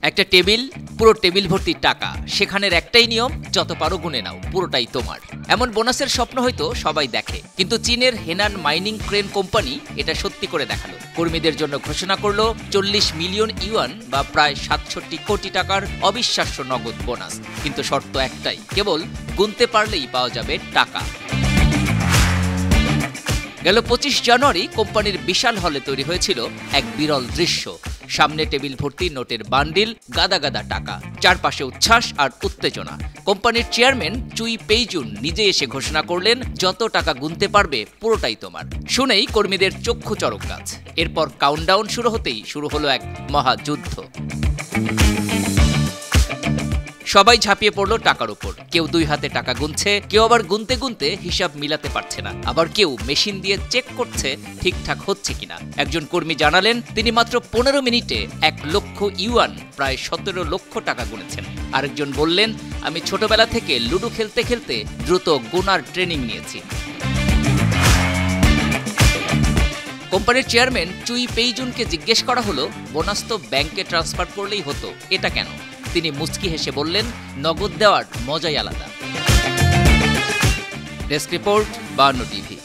একটা টেবিল, পুরো টেবিল ভর্তি টাকা, সেখানের একটাই নিয়ম, যত পারো গুনে নাও, পুরোটাই তোমার। এমন বোনাসের স্বপ্ন হয়তো সবাই দেখে, কিন্তু চীনের হেনান মাইনিং ক্রেন কোম্পানি এটা সত্যি করে দেখালো। কর্মীদের জন্য ঘোষণা করলো 40 মিলিয়ন ইউয়ান বা প্রায় 67 কোটি টাকার অবিশ্বাস্য নগদ বোনাস। কিন্তু শর্ত একটাই, কেবল গুনতে পারলেই পাওয়া যাবে টাকা। গেল 25 জানুয়ারি কোম্পানির বিশাল হলে তৈরি হয়েছিল এক বিরল দৃশ্য। সামনে টেবিল ভর্তি নোটের বান্ডিল, গাদা গাদা টাকা, চারপাশে উচ্ছ্বাস আর উত্তেজনা। কোম্পানির চেয়ারম্যান চুই পেইজুন নিজে এসে ঘোষণা করলেন, যত টাকা গুনতে পারবে পুরোটাই তোমার। শুনেই কর্মীদের চক্ষু চড়ক গাছ। এরপর কাউন্টডাউন শুরু হতেই শুরু হলো এক মহাযুদ্ধ। সবাই ঝাঁপিয়ে পড়লো টাকার উপর। কেউ 2 হাতে টাকা গুনছে, কেউ আবার গুনতে গুনতে হিসাব মিলাতে পারছে না, আবার কেউ মেশিন দিয়ে চেক করছে ঠিকঠাক হচ্ছে কিনা। একজন কর্মী জানালেন, তিনি মাত্র 15 মিনিটে 1 লক্ষ ইউয়ান, প্রায় 17 লক্ষ টাকা গুনেছেন। আরেকজন বললেন, আমি ছোটবেলা থেকে লুডো খেলতে খেলতে দ্রুত গোনার ট্রেনিং নিয়েছি। কোম্পানির চেয়ারম্যান চুই পেইজুনকে জিজ্ঞেস করা হলো, বোনাস তো ব্যাংকে ট্রান্সফার করলেই হতো, এটা কেন? তিনি মুচকি হেসে বললেন, নগদ দেওয়ার মজাই আলাদা। Desk report, 52 TV.